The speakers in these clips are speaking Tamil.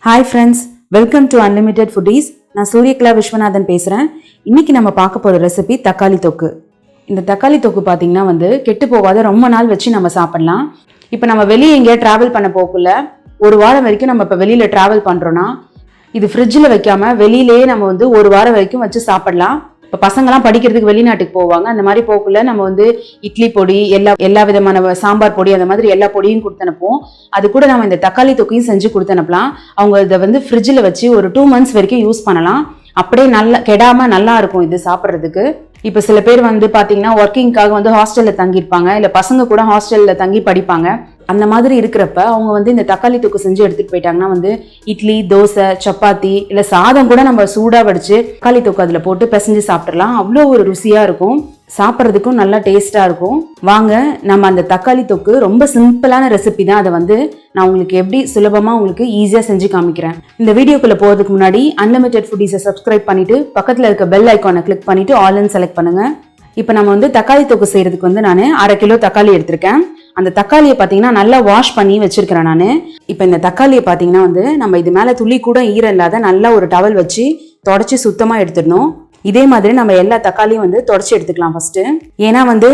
Hi friends, welcome to Unlimited Foodies. நான் சூரியகலா விஸ்வநாதன் பேசுறேன். இன்னைக்கு நம்ம பார்க்க போற ரெசிபி தக்காளி தொக்கு. இந்த தக்காளி தொக்கு பாத்தீங்கன்னா கெட்டு போகாத ரொம்ப நாள் வச்சு நம்ம சாப்பிடலாம். இப்போ நம்ம வெளியே எங்கேயா டிராவல் பண்ண போக்குள்ள ஒரு வாரம் வரைக்கும் நம்ம இப்போ வெளியில டிராவல் பண்றோம்னா இது ஃப்ரிட்ஜில் வைக்காம வெளியிலேயே நம்ம ஒரு வாரம் வரைக்கும் வச்சு சாப்பிடலாம். இப்போ பசங்களாம் படிக்கிறதுக்கு வெளிநாட்டுக்கு போவாங்க. அந்த மாதிரி போக்குள்ள நம்ம இட்லி பொடி எல்லா விதமான சாம்பார் பொடி அந்த மாதிரி எல்லா பொடியும் கொடுத்தனுப்போம். அது கூட நம்ம இந்த தக்காளி தொக்கையும் செஞ்சு கொடுத்தனுப்பலாம். அவங்க இதை ஃப்ரிட்ஜில் வச்சு ஒரு 2 months வரைக்கும் யூஸ் பண்ணலாம். அப்படியே நல்லா கெடாம நல்லா இருக்கும் இது சாப்பிட்றதுக்கு. இப்போ சில பேர் பாத்தீங்கன்னா ஒர்க்கிங்காக ஹாஸ்டல்ல தங்கியிருப்பாங்க, இல்லை பசங்க கூட ஹாஸ்டல்ல தங்கி படிப்பாங்க. அந்த மாதிரி இருக்கிறப்ப அவங்க இந்த தக்காளி தொக்கு செஞ்சு எடுத்துட்டு போயிட்டாங்கன்னா இட்லி, தோசை, சப்பாத்தி இல்லை சாதம் கூட நம்ம சூடா வடிச்சு தக்காளி தொக்கு அதுல போட்டு பிசைஞ்சு சாப்பிட்றலாம். அவ்வளோ ஒரு ருசியா இருக்கும், சாப்பிட்றதுக்கும் நல்லா டேஸ்டா இருக்கும். வாங்க நம்ம அந்த தக்காளி தொக்கு ரொம்ப சிம்பிளான ரெசிபி தான். அதை நான் உங்களுக்கு எப்படி சுலபமா உங்களுக்கு ஈஸியா செஞ்சு காமிக்கிறேன். இந்த வீடியோக்குள்ள போறதுக்கு முன்னாடி அன்லிமிட்டெட் ஃபுட்டீஸை சப்ஸ்கிரைப் பண்ணிட்டு பக்கத்துல இருக்க பெல் ஐக்கானை கிளிக் பண்ணிட்டு ஆல்னு செலக்ட் பண்ணுங்க. இப்போ நம்ம தக்காளி தொக்கு செய்யறதுக்கு நான் 1/2 கிலோ தக்காளி எடுத்திருக்கேன். அந்த தக்காளியை பார்த்தீங்கன்னா நல்லா வாஷ் பண்ணி வச்சிருக்கிறேன் நான். இப்போ இந்த தக்காளியை பார்த்தீங்கன்னா நம்ம இது மேலே துளி கூட ஈரம் இல்லாத நல்லா ஒரு டவல் வச்சு தொடச்சி சுத்தமாக எடுத்துடணும். இதே மாதிரி நம்ம எல்லா தக்காளியும் தொடச்சி எடுத்துக்கலாம் ஃபர்ஸ்ட். ஏன்னா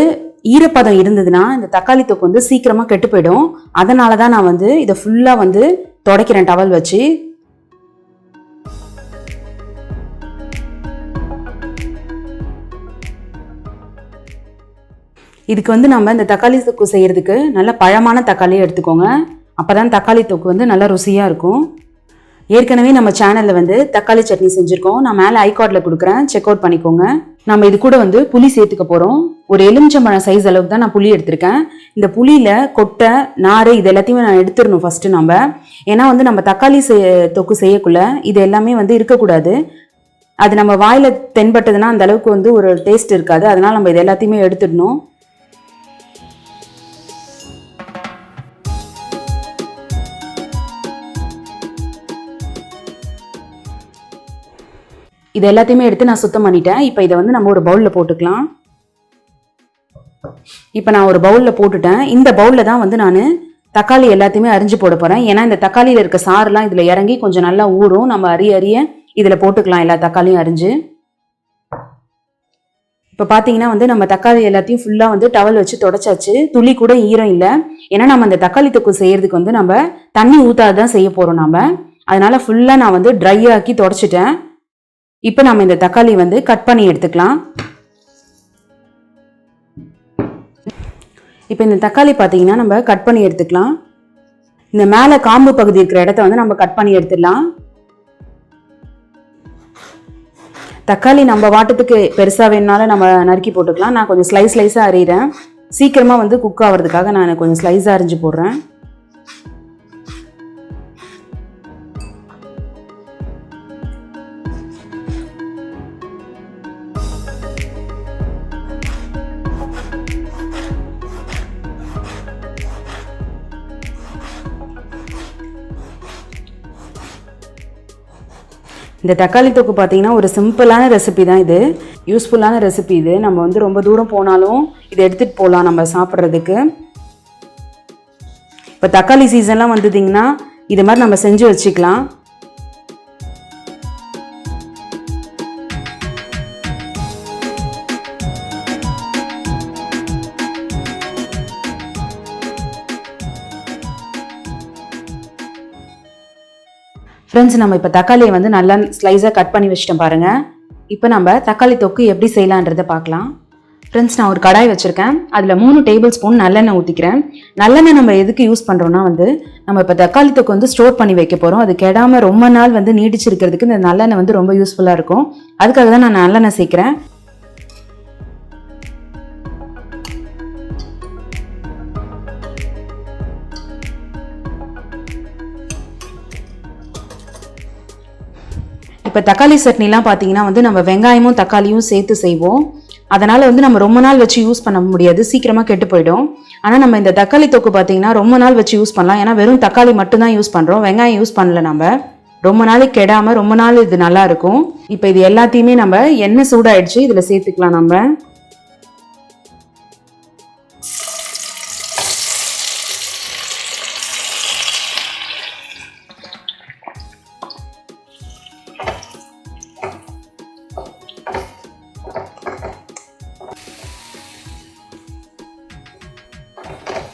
ஈரப்பதம் இருந்ததுன்னா இந்த தக்காளி தொக்கு சீக்கிரமாக கெட்டு போயிடும். அதனால தான் நான் இதை ஃபுல்லாக துடைக்கிறேன் டவல் வச்சு. இதுக்கு நம்ம இந்த தக்காளி தொக்கு செய்யறதுக்கு நல்ல பழமான தக்காளியை எடுத்துக்கோங்க. அப்பதான் தக்காளி தொக்கு நல்லா ருசியா இருக்கும். ஏற்கனவே நம்ம சேனல்ல தக்காளி சட்னி செஞ்சிருக்கோம். நான் மேலே ஐகார்ட்ல கொடுக்குறேன், செக் அவுட் பண்ணிக்கோங்க. நம்ம இது கூட புளி சேர்த்துக்க போறோம். ஒரு எலுமிச்சம்பழம் சைஸ் அளவுக்கு தான் நான் புளி எடுத்திருக்கேன். இந்த புளியில கொட்டை, நாறு இது எல்லாத்தையுமே நான் எடுத்துடணும் ஃபர்ஸ்ட் நம்ம. ஏன்னா நம்ம தக்காளி தொக்கு செய்யக்குள்ள இது எல்லாமே இருக்கக்கூடாது. அது நம்ம வாயில தென்பட்டதுன்னா அந்த அளவுக்கு ஒரு டேஸ்ட் இருக்காது. அதனால நம்ம இது எல்லாத்தையுமே எடுத்துடணும். இது எல்லாத்தையுமே எடுத்து நான் சுத்தம் பண்ணிட்டேன். இப்போ இதை நம்ம ஒரு பவுலில் போட்டுக்கலாம். இப்போ நான் ஒரு பவுலில் போட்டுட்டேன். இந்த பவுலில் தான் நான் தக்காளி எல்லாத்தையுமே அரிஞ்சு போட போகிறேன். ஏன்னா இந்த தக்காளியில் இருக்க சாரெல்லாம் இதில் இறங்கி கொஞ்சம் நல்லா ஊறும். நம்ம அறிய இதில் போட்டுக்கலாம் எல்லா தக்காளியும் அரிஞ்சு. இப்போ பார்த்தீங்கன்னா நம்ம தக்காளி எல்லாத்தையும் ஃபுல்லாக டவல் வச்சு தொடச்சாச்சு. துளி கூட ஈரம் இல்லை. ஏன்னா நம்ம அந்த தக்காளி தொக்கு செய்யறதுக்கு நம்ம தண்ணி ஊற்றாது தான் செய்ய போகிறோம் நம்ம. அதனால ஃபுல்லாக நான் ட்ரை ஆக்கி தொடச்சிட்டேன். இப்போ நம்ம இந்த தக்காளி கட் பண்ணி எடுத்துக்கலாம். இப்போ இந்த தக்காளி பார்த்தீங்கன்னா நம்ம கட் பண்ணி எடுத்துக்கலாம். இந்த மேலே காம்பு பகுதி இருக்கிற இடத்த நம்ம கட் பண்ணி எடுத்துடலாம். தக்காளி நம்ம வாட்டத்துக்கு பெருசாக வேணுனாலும் நம்ம நறுக்கி போட்டுக்கலாம். நான் கொஞ்சம் ஸ்லைஸாக அரியிறேன். சீக்கிரமாக குக் ஆகிறதுக்காக நான் கொஞ்சம் ஸ்லைஸாக அரிஞ்சு போடுறேன். இந்த தக்காளி தொக்கு பார்த்தீங்கன்னா ஒரு சிம்பிளான ரெசிபி தான். இது யூஸ்ஃபுல்லான ரெசிபி. இது நம்ம ரொம்ப தூரம் போனாலும் இதை எடுத்துகிட்டு போகலாம் நம்ம சாப்பிட்றதுக்கு. இப்போ தக்காளி சீசன்லாம் வந்ததுங்கன்னா இது மாதிரி நம்ம செஞ்சு வச்சுக்கலாம். ஃப்ரெண்ட்ஸ், நம்ம இப்போ தக்காளியை நல்லா ஸ்லைஸாக கட் பண்ணி வச்சுட்டோம் பாருங்கள். இப்போ நம்ம தக்காளி தொக்கு எப்படி செய்யலான்றதை பார்க்கலாம். ஃப்ரெண்ட்ஸ், நான் ஒரு கடாய் வச்சுருக்கேன். அதில் 3 டேபிள் ஸ்பூன் நல்லெண்ணெய் ஊற்றிக்கிறேன். நல்லெண்ணெய் நம்ம எதுக்கு யூஸ் பண்ணுறோன்னா நம்ம இப்போ தக்காளி தொக்கு ஸ்டோர் பண்ணி வைக்க போகிறோம். அது கெடாமல் ரொம்ப நாள் நீடிச்சிருக்கிறதுக்கு இந்த நல்லெண்ணெய் ரொம்ப யூஸ்ஃபுல்லாக இருக்கும். அதுக்காக தான் நான் நல்லெண்ணெய் சேர்க்குறேன். இப்போ தக்காளி சட்னிலாம் பார்த்தீங்கன்னா நம்ம வெங்காயமும் தக்காளியும் சேர்த்து செய்வோம். அதனால் நம்ம ரொம்ப நாள் வச்சு யூஸ் பண்ண முடியாது, சீக்கிரமாக கெட்டு போயிடும். ஆனால் நம்ம இந்த தக்காளி தொக்கு பார்த்தீங்கன்னா ரொம்ப நாள் வச்சு யூஸ் பண்ணலாம். ஏன்னா வெறும் தக்காளி மட்டும்தான் யூஸ் பண்ணுறோம், வெங்காயம் யூஸ் பண்ணல. நம்ம ரொம்ப நாளைக்கு கெடாமல் ரொம்ப நாள் இது நல்லா இருக்கும். இப்போ இது எல்லாத்தையுமே நம்ம எண்ணெய் சூடாயிடுச்சு, இதில் சேர்த்துக்கலாம் நம்ம.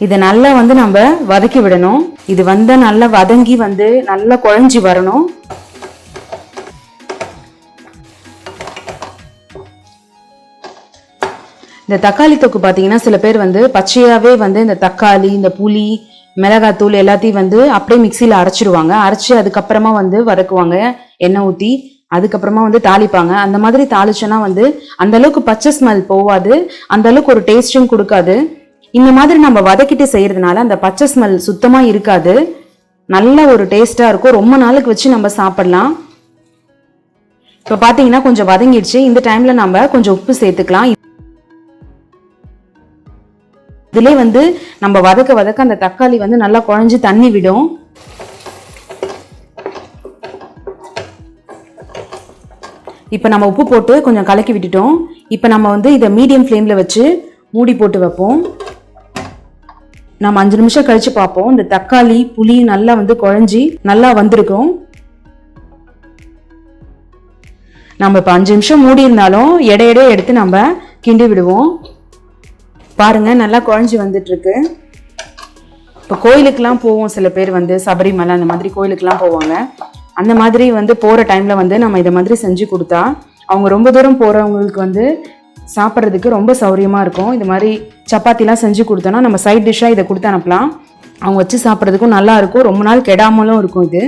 இதை நல்லா வந்து நம்ம வதக்கி விடணும். இது வந்து நல்லா வதங்கி வந்து நல்லா குழஞ்சி வரணும். இந்த தக்காளி தொக்கு பார்த்தீங்கன்னா சில பேர் வந்து பச்சையாகவே வந்து இந்த தக்காளி, இந்த புளி, மிளகாத்தூள் எல்லாத்தையும் வந்து அப்படியே மிக்சியில் அரைச்சிடுவாங்க. அரைச்சி அதுக்கப்புறமா வந்து வதக்குவாங்க எண்ணெய் ஊற்றி. அதுக்கப்புறமா வந்து தாளிப்பாங்க. அந்த மாதிரி தாளிச்சோன்னா வந்து அந்த அளவுக்கு பச்சை ஸ்மெல் போவாது, அந்த அளவுக்கு ஒரு டேஸ்டும் கொடுக்காது. இந்த மாதிரி நம்ம வதக்கிட்டு செய்யறதுனால அந்த பச்சை ஸ்மெல் சுத்தமா இருக்காது, நல்ல ஒரு டேஸ்டா இருக்கும். ரொம்ப நாளுக்கு வச்சு நம்ம சாப்பிடலாம். இப்ப பாத்தீங்கன்னா கொஞ்சம் வதங்கிடுச்சு. இந்த டைம்ல நம்ம கொஞ்சம் உப்பு சேர்த்துக்கலாம். இதுல வந்து நம்ம வதக்க வதக்க அந்த தக்காளி வந்து நல்லா குழஞ்சு தண்ணி விடும். இப்ப நம்ம உப்பு போட்டு கொஞ்சம் கலக்கி விட்டுட்டோம். இப்ப நம்ம வந்து இதை மீடியம் ஃப்ளேம்ல வச்சு மூடி போட்டு வைப்போம். நம்ம 5 நிமிஷம் கழிச்சு பார்ப்போம். இந்த தக்காளி புளி நல்லா வந்து குழஞ்சி நல்லா வந்திருக்கும். நம்ம இப்ப 5 நிமிஷம் மூடி இருந்தாலும் எடையடைய எடுத்து நம்ம கிண்டி விடுவோம். பாருங்க நல்லா குழஞ்சி வந்துட்டு இருக்கு. இப்போ கோயிலுக்கெல்லாம் போவோம், சில பேர் வந்து சபரிமலை அந்த மாதிரி கோயிலுக்கெல்லாம் போவாங்க. அந்த மாதிரி வந்து போகிற டைமில் வந்து நம்ம இதை மாதிரி செஞ்சு கொடுத்தா அவங்க ரொம்ப தூரம் போகிறவங்களுக்கு வந்து சாப்பிட்றதுக்கு ரொம்ப சௌரியமாக இருக்கும். இது மாதிரி சப்பாத்திலாம் செஞ்சு கொடுத்தோன்னா நம்ம சைட் டிஷ்ஷாக இதை கொடுத்து அனுப்பலாம். அவங்க வச்சு சாப்பிட்றதுக்கும் நல்லா இருக்கும், ரொம்ப நாள் கெடாமலும் இருக்கும். இது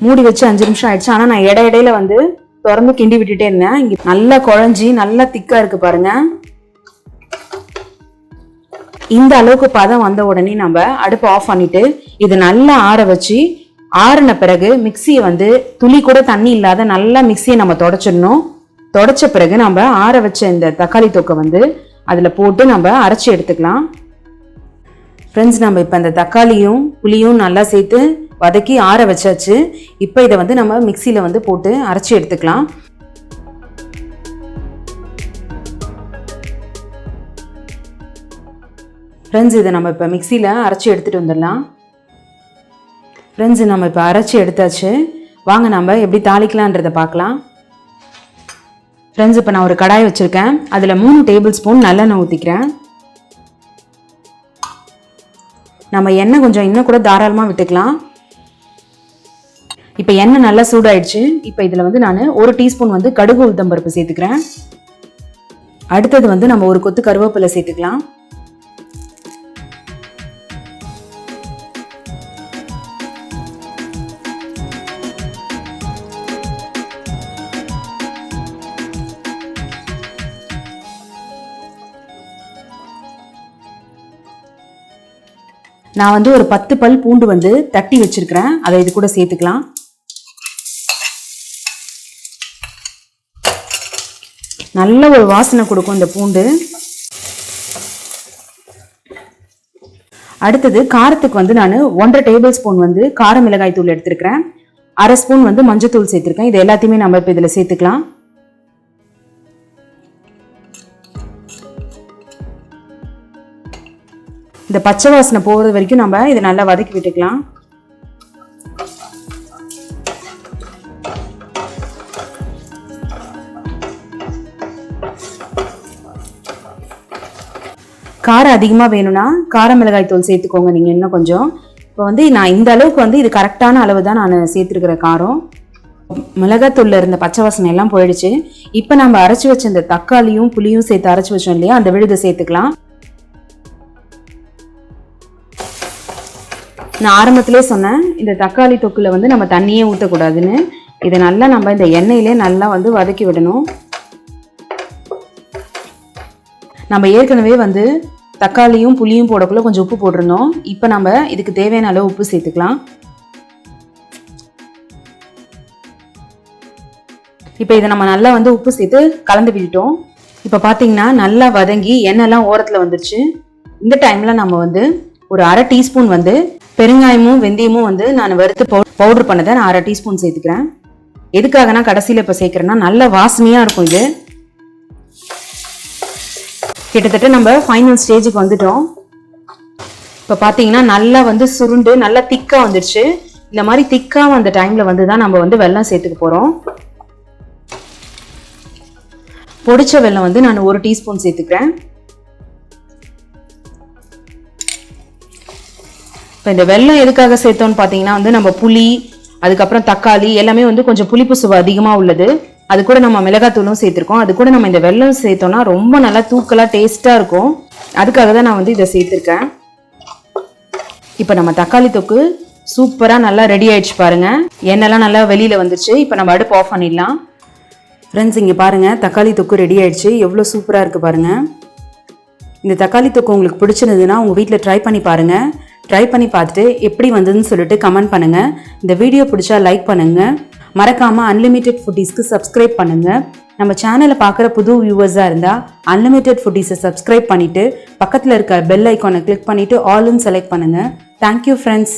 மூடி வச்சு 5 நிமிஷம் ஆயிடுச்சு. ஆனால் நான் இடையில வந்து திறந்து கிண்டி விட்டுட்டே இருந்தேன். இங்கே நல்லா குழஞ்சி நல்லா திக்காக இருக்கு பாருங்க. இந்த அளவுக்கு பதம் வந்த உடனே நம்ம அடுப்பு ஆஃப் பண்ணிட்டு இது நல்லா ஆற வச்சு, ஆறின பிறகு மிக்சியை வந்து துளி கூட தண்ணி இல்லாத நல்லா மிக்சியை நம்ம தொடச்சிடணும். தொடச்ச பிறகு நம்ம ஆற வச்ச இந்த தக்காளி தொக்கை வந்து அதில் போட்டு நம்ம அரைச்சி எடுத்துக்கலாம். ஃப்ரெண்ட்ஸ், நம்ம இப்போ இந்த தக்காளியும் புளியும் நல்லா சேர்த்து வதக்கி ஆற வச்சாச்சு. இப்போ இதை வந்து நம்ம மிக்சியில் வந்து போட்டு அரைச்சி எடுத்துக்கலாம். ஃப்ரெண்ட்ஸ், இதை நம்ம இப்போ மிக்சியில் அரைச்சி எடுத்துகிட்டு வந்துடலாம். ஃப்ரெண்ட்ஸ், நம்ம இப்போ அரைச்சி எடுத்தாச்சு. வாங்க நம்ம எப்படி தாளிக்கலான்றதை பார்க்கலாம். ஃப்ரெண்ட்ஸ், இப்போ நான் ஒரு கடாய் வச்சுருக்கேன். அதில் 3 டேபிள் ஸ்பூன் நல்லெண்ணெய் ஊற்றிக்கிறேன். நம்ம எண்ணெய் கொஞ்சம் இன்னும் கூட தாராளமாக விட்டுக்கலாம். இப்போ எண்ணெய் நல்லா சூடாயிடுச்சு. இப்போ இதில் வந்து நான் 1 டீஸ்பூன் வந்து கடுகு உளுத்தம்பருப்பு சேர்த்துக்கிறேன். அடுத்தது வந்து நம்ம ஒரு கொத்து கருவேப்பிலை சேர்த்துக்கலாம். நான் வந்து ஒரு 10 பல் பூண்டு வந்து தட்டி வச்சிருக்கிறேன், அதை இது கூட சேர்த்துக்கலாம். நல்ல ஒரு வாசனை கொடுக்கும் இந்த பூண்டு. அடுத்தது காரத்துக்கு வந்து நான் 1.5 டேபிள் ஸ்பூன் வந்து கார மிளகாய் தூள் எடுத்திருக்கிறேன். 1/2 ஸ்பூன் வந்து மஞ்சள் தூள் சேர்த்திருக்கேன். இது எல்லாத்தையுமே நம்ம இப்போ இதில் சேர்த்துக்கலாம். இந்த பச்சை வாசனை போகிறது வரைக்கும் நம்ம இதை நல்லா வதக்கி விட்டுக்கலாம். காரம் அதிகமாக வேணும்னா கார மிளகாய் தூள் சேர்த்துக்கோங்க நீங்கள் இன்னும் கொஞ்சம். இப்போ வந்து நான் இந்த அளவுக்கு வந்து இது கரெக்டான அளவு தான் நான் சேர்த்துருக்கிற காரம். மிளகாத்தூளில் இருந்த பச்சை வாசனை எல்லாம் போயிடுச்சு. இப்போ நம்ம அரைச்சி வச்ச இந்த தக்காளியும் புளியும் சேர்த்து அரைச்சி வச்சோம் இல்லையா, அந்த விழுதை சேர்த்துக்கலாம். நான் ஆரம்பத்திலே சொன்னேன், இந்த தக்காளி தொக்குல வந்து நம்ம தண்ணியே ஊற்றக்கூடாதுன்னு. இதை நல்லா நம்ம இந்த எண்ணெயிலே நல்லா வந்து வதக்கி விடணும். நம்ம ஏற்கனவே வந்து தக்காளியும் புளியும் போடக்குள்ள கொஞ்சம் உப்பு போட்டிருந்தோம். இப்போ நம்ம இதுக்கு தேவையான அளவு உப்பு சேர்த்துக்கலாம். இப்போ இதை நம்ம நல்லா வந்து உப்பு சேர்த்து கலந்து விட்டுட்டோம். இப்போ பார்த்தீங்கன்னா நல்லா வதங்கி எண்ணெய்லாம் ஓரத்தில் வந்துருச்சு. இந்த டைமில் நம்ம வந்து ஒரு 1/2 டீஸ்பூன் வந்து பெருங்காயமும் வெந்தயமும் வந்து நான் வறுத்து பவுடர் பண்ணதை நான் 1/2 டீஸ்பூன் சேர்த்துக்கிறேன். எதுக்காகனா கடைசியில் இப்போ சேர்க்குறேன்னா நல்ல வாசனையாக இருக்கும். இது கிட்டத்தட்ட நம்ம ஃபைனல் ஸ்டேஜுக்கு வந்துட்டோம். இப்போ பார்த்தீங்கன்னா நல்லா வந்து சுருண்டு நல்லா திக்காக வந்துடுச்சு. இந்த மாதிரி திக்காக வந்த டைமில் வந்து தான் நம்ம வந்து வெல்லம் சேர்த்துக்க போகிறோம். பொடிச்ச வெல்லம் வந்து நான் 1 டீஸ்பூன் சேர்த்துக்கிறேன். இப்போ இந்த வெல்லம் எதுக்காக சேர்த்தோன்னு பார்த்தீங்கன்னா வந்து நம்ம புளி அதுக்கப்புறம் தக்காளி எல்லாமே வந்து கொஞ்சம் புளிப்பு சுவை அதிகமாக உள்ளது. அது கூட நம்ம மிளகாத்தூளும் சேர்த்துருக்கோம். அது கூட நம்ம இந்த வெல்லம் சேர்த்தோம்னா ரொம்ப நல்லா தூக்கலாக டேஸ்ட்டாக இருக்கும். அதுக்காக தான் நான் வந்து இதை சேர்த்துருக்கேன். இப்போ நம்ம தக்காளி தொக்கு சூப்பராக நல்லா ரெடி ஆயிடுச்சு பாருங்க. எண்ணெய்லாம் நல்லா வெளியில் வந்துருச்சு. இப்போ நம்ம அடுப்பு ஆஃப் பண்ணிடலாம். ஃப்ரெண்ட்ஸ் இங்கே பாருங்கள், தக்காளி தொக்கு ரெடி ஆயிடுச்சு. எவ்வளோ சூப்பராக இருக்குது பாருங்கள். இந்த தக்காளி தொக்கு உங்களுக்கு பிடிச்சிருந்ததுன்னா உங்கள் வீட்டில் ட்ரை பண்ணி பாருங்கள். ட்ரை பண்ணி பார்த்துட்டு எப்படி வந்ததுன்னு சொல்லிட்டு கமெண்ட் பண்ணுங்கள். இந்த வீடியோ பிடிச்சா லைக் பண்ணுங்கள். மறக்காமல் அன்லிமிட்டெட் ஃபுட்டீஸ்க்கு சப்ஸ்கிரைப் பண்ணுங்கள். நம்ம சேனலை பார்க்குற புது வியூவர்ஸாக இருந்தால் அன்லிமிட்டெட் ஃபுட்டீஸை சப்ஸ்கிரைப் பண்ணிவிட்டு பக்கத்தில் இருக்க பெல் ஐக்கானை கிளிக் பண்ணிவிட்டு ஆல்னு செலக்ட் பண்ணுங்கள். Thank you friends.